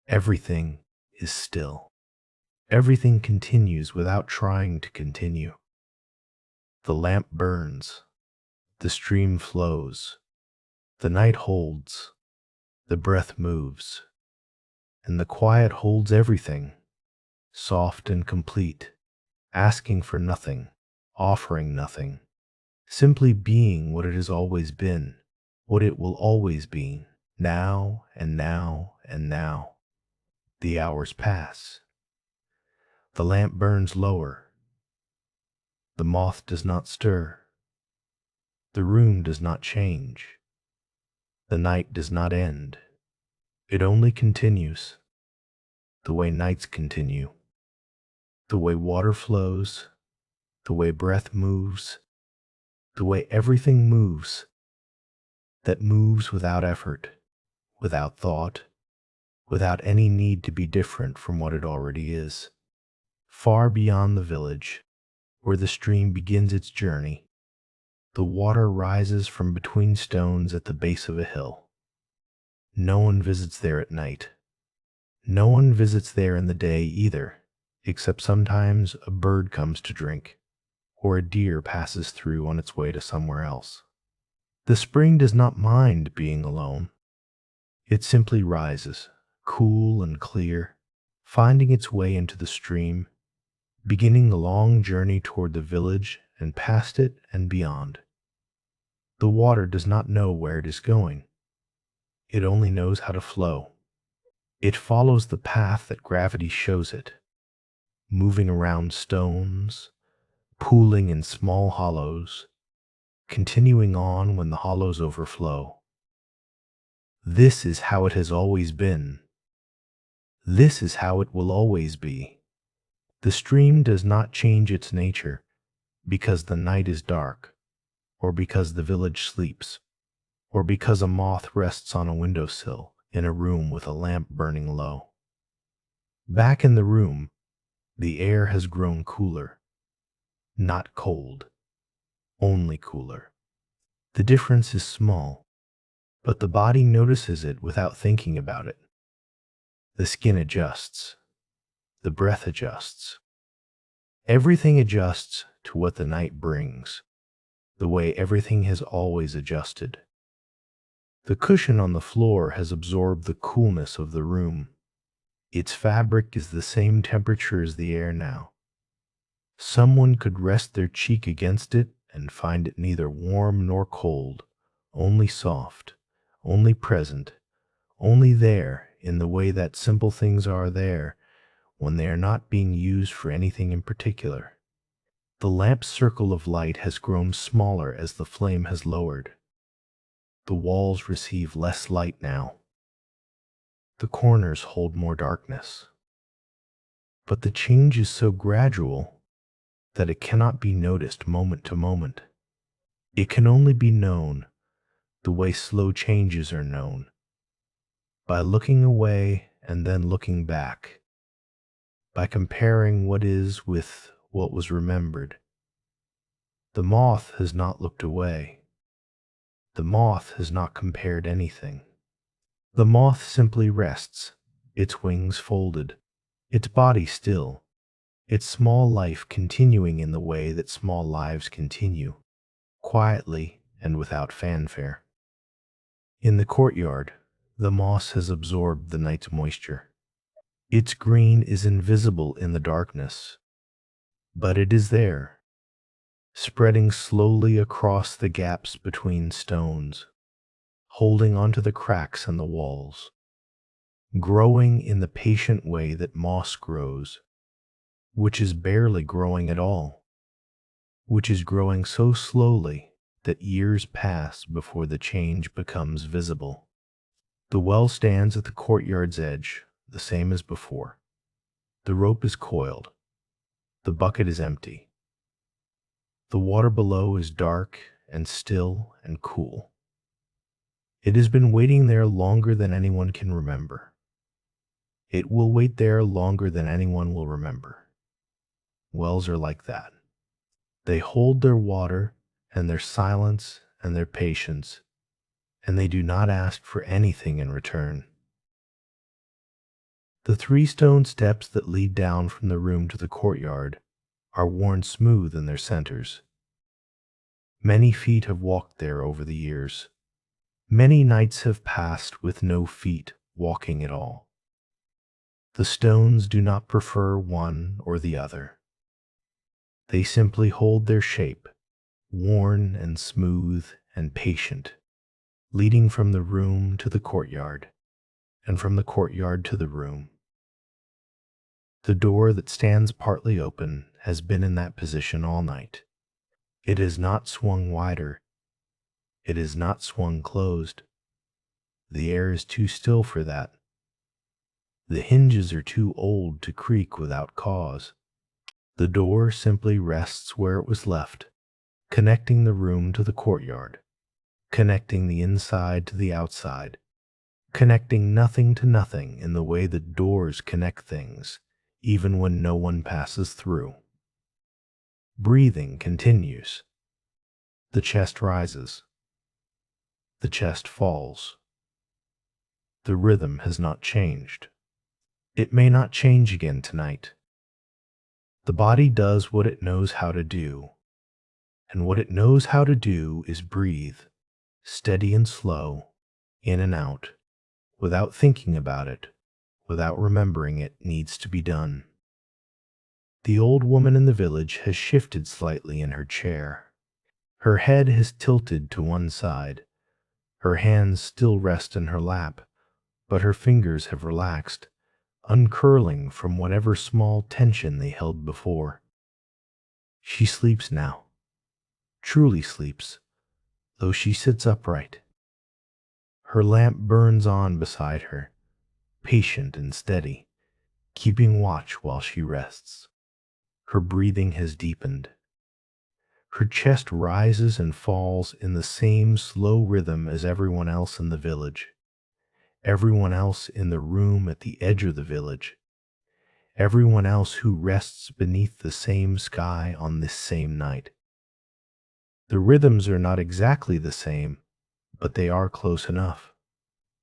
Everything is still. Everything continues without trying to continue. The lamp burns. The stream flows. The night holds. The breath moves. And the quiet holds everything, soft and complete, asking for nothing, offering nothing, simply being what it has always been, what it will always be, now and now and now. The hours pass. The lamp burns lower. The moth does not stir. The room does not change. The night does not end. It only continues, the way nights continue, the way water flows, the way breath moves, the way everything moves, that moves without effort, without thought, without any need to be different from what it already is. Far beyond the village, where the stream begins its journey, the water rises from between stones at the base of a hill. No one visits there at night. No one visits there in the day either, except sometimes a bird comes to drink, or a deer passes through on its way to somewhere else. The spring does not mind being alone. It simply rises, cool and clear, finding its way into the stream, beginning the long journey toward the village and past it and beyond. The water does not know where it is going. It only knows how to flow. It follows the path that gravity shows it, moving around stones, pooling in small hollows, continuing on when the hollows overflow. This is how it has always been. This is how it will always be. The stream does not change its nature because the night is dark, or because the village sleeps, or because a moth rests on a windowsill in a room with a lamp burning low. Back in the room, the air has grown cooler, not cold, only cooler. The difference is small, but the body notices it without thinking about it. The skin adjusts, the breath adjusts. Everything adjusts to what the night brings, the way everything has always adjusted. The cushion on the floor has absorbed the coolness of the room. Its fabric is the same temperature as the air now. Someone could rest their cheek against it and find it neither warm nor cold, only soft, only present, only there in the way that simple things are there when they are not being used for anything in particular. The lamp's circle of light has grown smaller as the flame has lowered. The walls receive less light now. The corners hold more darkness. But the change is so gradual that it cannot be noticed moment to moment. It can only be known the way slow changes are known, by looking away and then looking back, by comparing what is with what was remembered. The moth has not looked away. The moth has not compared anything. The moth simply rests, its wings folded, its body still, its small life continuing in the way that small lives continue, quietly and without fanfare. In the courtyard, the moss has absorbed the night's moisture. Its green is invisible in the darkness, but it is there, spreading slowly across the gaps between stones, holding onto the cracks in the walls, growing in the patient way that moss grows, which is barely growing at all, which is growing so slowly that years pass before the change becomes visible. The well stands at the courtyard's edge, the same as before. The rope is coiled. The bucket is empty. The water below is dark and still and cool. It has been waiting there longer than anyone can remember. It will wait there longer than anyone will remember. Wells are like that. They hold their water and their silence and their patience, and they do not ask for anything in return. The 3 stone steps that lead down from the room to the courtyard are worn smooth in their centers. Many feet have walked there over the years. Many nights have passed with no feet walking at all. The stones do not prefer one or the other. They simply hold their shape, worn and smooth and patient, leading from the room to the courtyard, and from the courtyard to the room. The door that stands partly open has been in that position all night. It has not swung wider. It has not swung closed. The air is too still for that. The hinges are too old to creak without cause. The door simply rests where it was left, connecting the room to the courtyard, connecting the inside to the outside, connecting nothing to nothing in the way that doors connect things, even when no one passes through. Breathing continues. The chest rises. The chest falls. The rhythm has not changed. It may not change again tonight. The body does what it knows how to do, and what it knows how to do is breathe, steady and slow, in and out, without thinking about it, without remembering it needs to be done. The old woman in the village has shifted slightly in her chair. Her head has tilted to one side. Her hands still rest in her lap, but her fingers have relaxed, uncurling from whatever small tension they held before. She sleeps now, truly sleeps, though she sits upright. Her lamp burns on beside her, patient and steady, keeping watch while she rests. Her breathing has deepened. Her chest rises and falls in the same slow rhythm as everyone else in the village, everyone else in the room at the edge of the village, everyone else who rests beneath the same sky on this same night. The rhythms are not exactly the same, but they are close enough.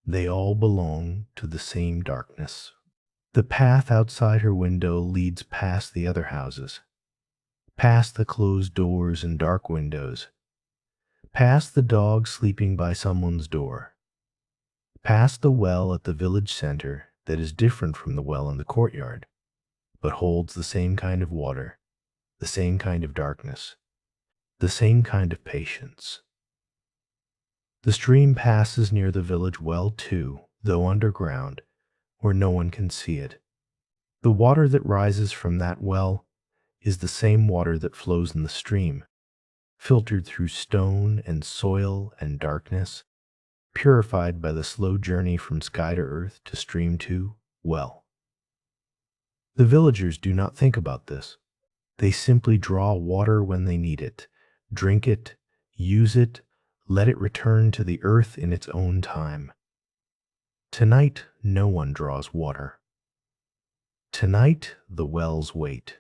They all belong to the same darkness. The path outside her window leads past the other houses, past the closed doors and dark windows, past the dog sleeping by someone's door, past the well at the village center that is different from the well in the courtyard, but holds the same kind of water, the same kind of darkness, the same kind of patience. The stream passes near the village well too, though underground, where no one can see it. The water that rises from that well is the same water that flows in the stream, filtered through stone and soil and darkness, purified by the slow journey from sky to earth to stream to well. The villagers do not think about this. They simply draw water when they need it, drink it, use it, let it return to the earth in its own time. Tonight, no one draws water. Tonight, the wells wait.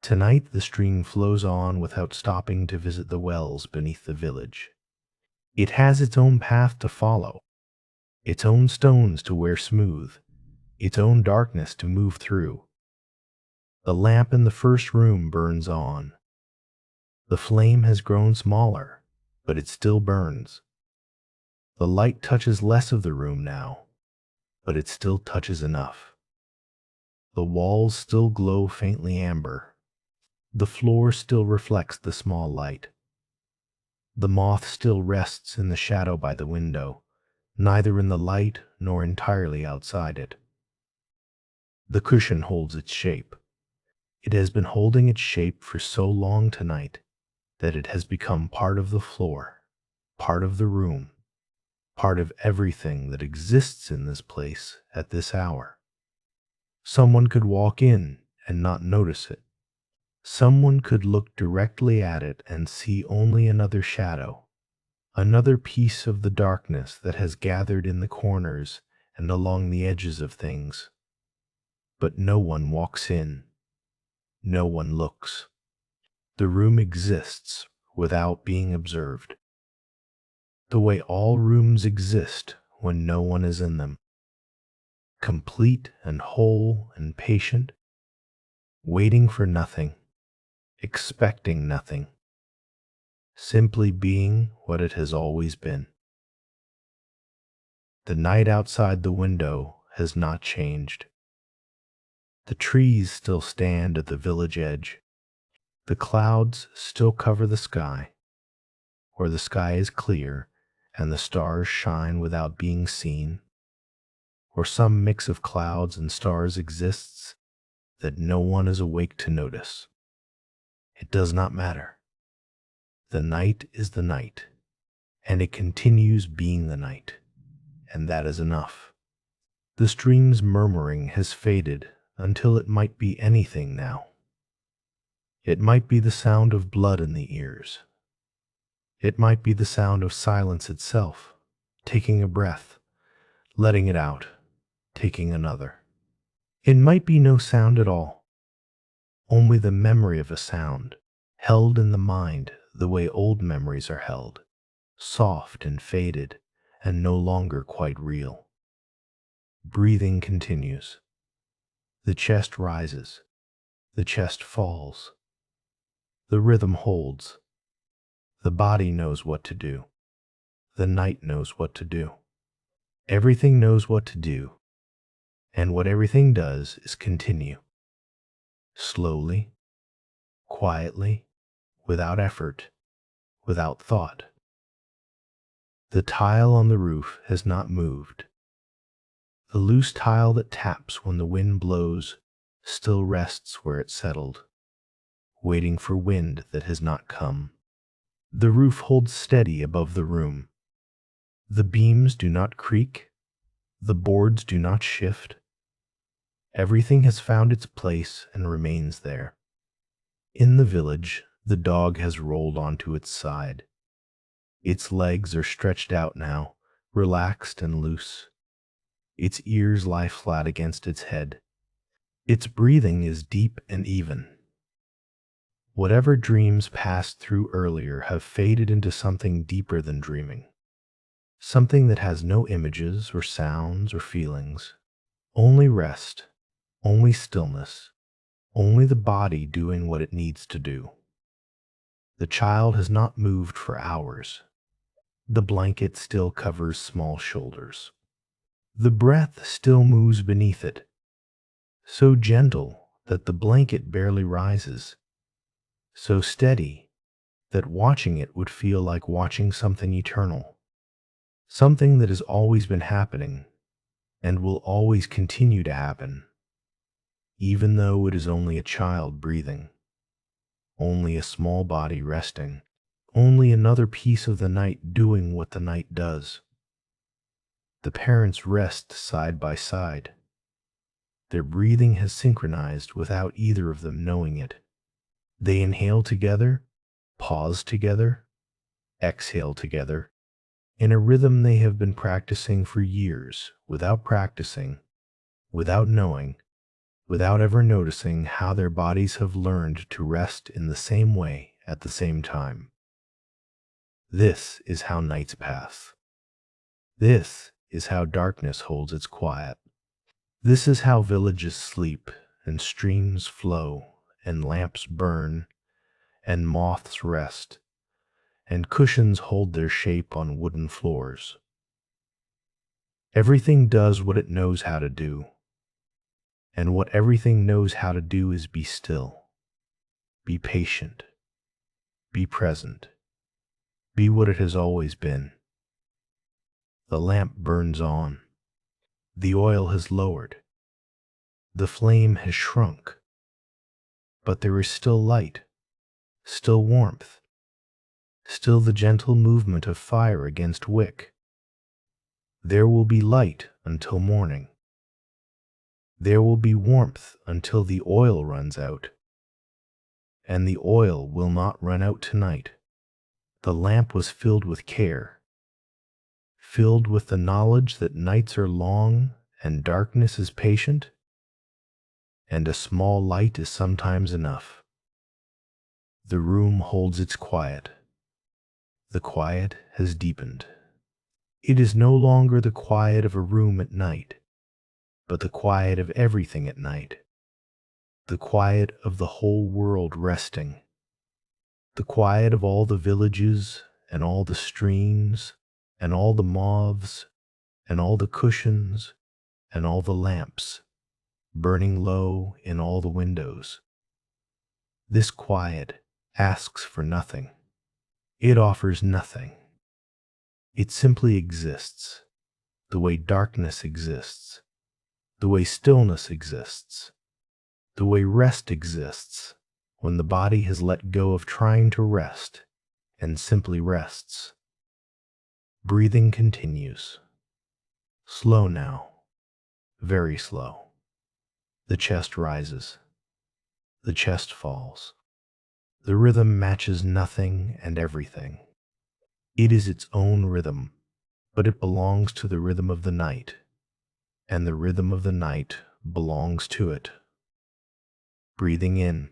Tonight, the stream flows on without stopping to visit the wells beneath the village. It has its own path to follow, its own stones to wear smooth, its own darkness to move through. The lamp in the first room burns on. The flame has grown smaller, but it still burns. The light touches less of the room now, but it still touches enough. The walls still glow faintly amber. The floor still reflects the small light. The moth still rests in the shadow by the window, neither in the light nor entirely outside it. The cushion holds its shape. It has been holding its shape for so long tonight that it has become part of the floor, part of the room, part of everything that exists in this place at this hour. Someone could walk in and not notice it. Someone could look directly at it and see only another shadow, another piece of the darkness that has gathered in the corners and along the edges of things. But no one walks in. No one looks. The room exists without being observed, the way all rooms exist when no one is in them, complete and whole and patient, waiting for nothing, expecting nothing, simply being what it has always been. The night outside the window has not changed. The trees still stand at the village edge. The clouds still cover the sky, or the sky is clear and the stars shine without being seen, or some mix of clouds and stars exists that no one is awake to notice. It does not matter. The night is the night, and it continues being the night, and that is enough. The stream's murmuring has faded until it might be anything now. It might be the sound of blood in the ears. It might be the sound of silence itself, taking a breath, letting it out, taking another. It might be no sound at all, only the memory of a sound, held in the mind the way old memories are held, soft and faded and no longer quite real. Breathing continues. The chest rises. The chest falls. The rhythm holds. The body knows what to do. The night knows what to do. Everything knows what to do. And what everything does is continue. Slowly, quietly, without effort, without thought. The tile on the roof has not moved. The loose tile that taps when the wind blows still rests where it settled, waiting for wind that has not come. The roof holds steady above the room. The beams do not creak. The boards do not shift. Everything has found its place and remains there. In the village, the dog has rolled onto its side. Its legs are stretched out now, relaxed and loose. Its ears lie flat against its head. Its breathing is deep and even. Whatever dreams passed through earlier have faded into something deeper than dreaming. Something that has no images or sounds or feelings. Only rest, only stillness, only the body doing what it needs to do. The child has not moved for hours. The blanket still covers small shoulders. The breath still moves beneath it, so gentle that the blanket barely rises, so steady that watching it would feel like watching something eternal, something that has always been happening and will always continue to happen, even though it is only a child breathing, only a small body resting, only another piece of the night doing what the night does. The parents rest side by side. Their breathing has synchronized without either of them knowing it. They inhale together, pause together, exhale together, in a rhythm they have been practicing for years, without practicing, without knowing, without ever noticing how their bodies have learned to rest in the same way at the same time. This is how nights pass. This is how darkness holds its quiet. This is how villages sleep, and streams flow, and lamps burn, and moths rest, and cushions hold their shape on wooden floors. Everything does what it knows how to do, and what everything knows how to do is be still, be patient, be present, be what it has always been. The lamp burns on. The oil has lowered. The flame has shrunk. But there is still light, still warmth, still the gentle movement of fire against wick. There will be light until morning. There will be warmth until the oil runs out. And the oil will not run out tonight. The lamp was filled with care, filled with the knowledge that nights are long and darkness is patient, and a small light is sometimes enough. The room holds its quiet. The quiet has deepened. It is no longer the quiet of a room at night, but the quiet of everything at night. The quiet of the whole world resting. The quiet of all the villages and all the streams and all the moths and all the cushions and all the lamps burning low in all the windows. This quiet asks for nothing. It offers nothing. It simply exists, the way darkness exists, the way stillness exists, the way rest exists when the body has let go of trying to rest and simply rests. Breathing continues. Slow now, very slow. The chest rises. The chest falls. The rhythm matches nothing and everything. It is its own rhythm, but it belongs to the rhythm of the night, and the rhythm of the night belongs to it. Breathing in,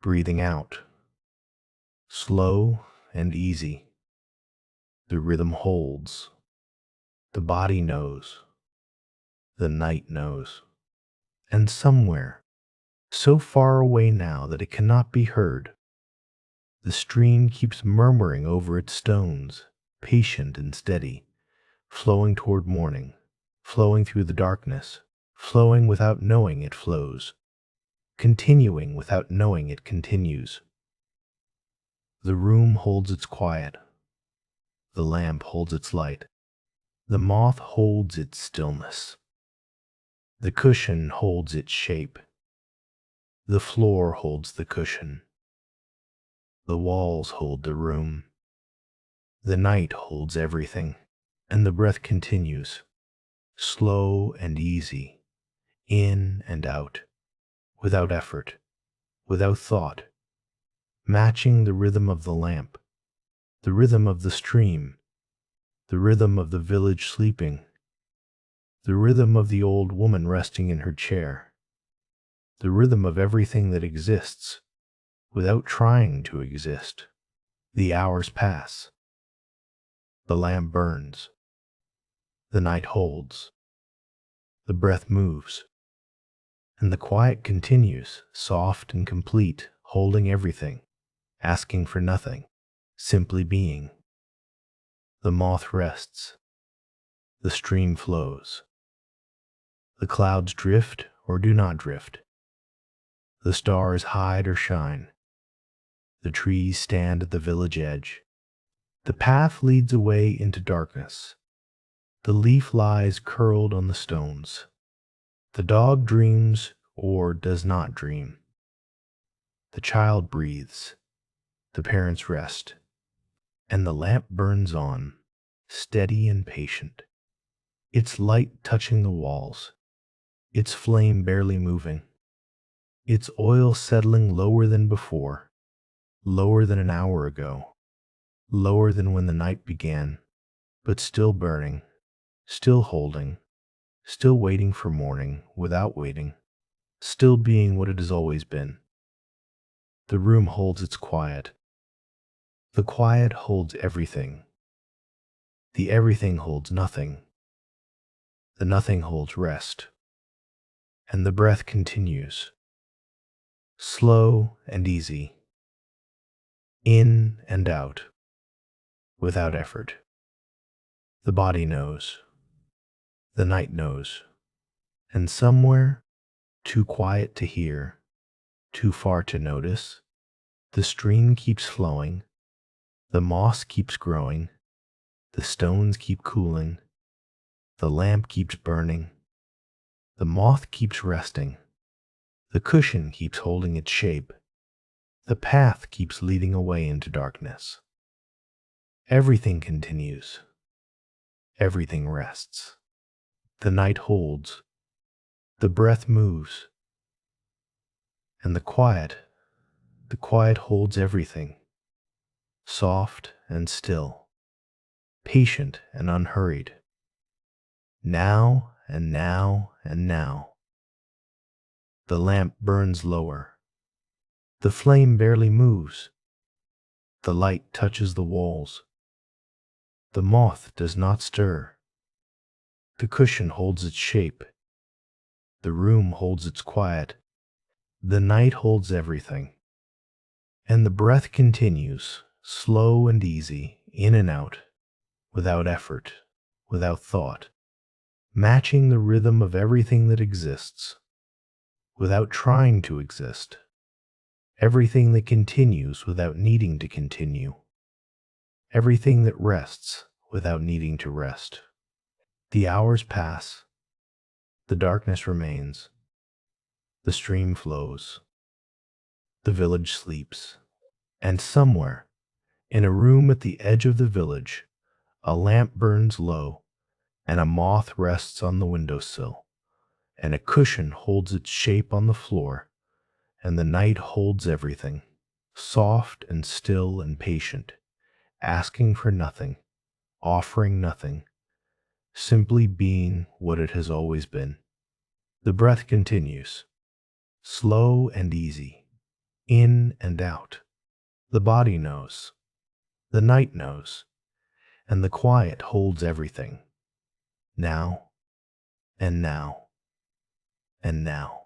breathing out, slow and easy. The rhythm holds. The body knows. The night knows. And somewhere, so far away now that it cannot be heard, the stream keeps murmuring over its stones, patient and steady, flowing toward morning, flowing through the darkness, flowing without knowing it flows, continuing without knowing it continues. The room holds its quiet. The lamp holds its light. The moth holds its stillness. The cushion holds its shape. The floor holds the cushion. The walls hold the room. The night holds everything, and the breath continues, slow and easy, in and out, without effort, without thought, matching the rhythm of the lamp, the rhythm of the stream, the rhythm of the village sleeping, the rhythm of the old woman resting in her chair, the rhythm of everything that exists without trying to exist. The hours pass. The lamp burns. The night holds. The breath moves. And the quiet continues, soft and complete, holding everything, asking for nothing, simply being. The moth rests. The stream flows. The clouds drift or do not drift. The stars hide or shine. The trees stand at the village edge. The path leads away into darkness. The leaf lies curled on the stones. The dog dreams or does not dream. The child breathes. The parents rest. And the lamp burns on, steady and patient, its light touching the walls, its flame barely moving, its oil settling lower than before, lower than an hour ago, lower than when the night began, but still burning, still holding, still waiting for morning without waiting, still being what it has always been. The room holds its quiet. The quiet holds everything. The everything holds nothing. The nothing holds rest. And the breath continues, slow and easy, in and out, without effort. The body knows. The night knows. And somewhere, too quiet to hear, too far to notice, the stream keeps flowing, the moss keeps growing, the stones keep cooling, the lamp keeps burning, the moth keeps resting, the cushion keeps holding its shape, the path keeps leading away into darkness. Everything continues. Everything rests. The night holds. The breath moves. And the quiet holds everything. Soft and still. Patient and unhurried. Now and now and now. The lamp burns lower. The flame barely moves. The light touches the walls. The moth does not stir. The cushion holds its shape. The room holds its quiet. The night holds everything. And the breath continues, slow and easy, in and out, without effort, without thought, matching the rhythm of everything that exists, without trying to exist, everything that continues without needing to continue, everything that rests without needing to rest. The hours pass. The darkness remains. The stream flows. The village sleeps. And somewhere, in a room at the edge of the village, a lamp burns low, and a moth rests on the windowsill, and a cushion holds its shape on the floor, and the night holds everything, soft and still and patient, asking for nothing, offering nothing, simply being what it has always been. The breath continues, slow and easy, in and out. The body knows. The night knows. And the quiet holds everything. Now, and now, and now.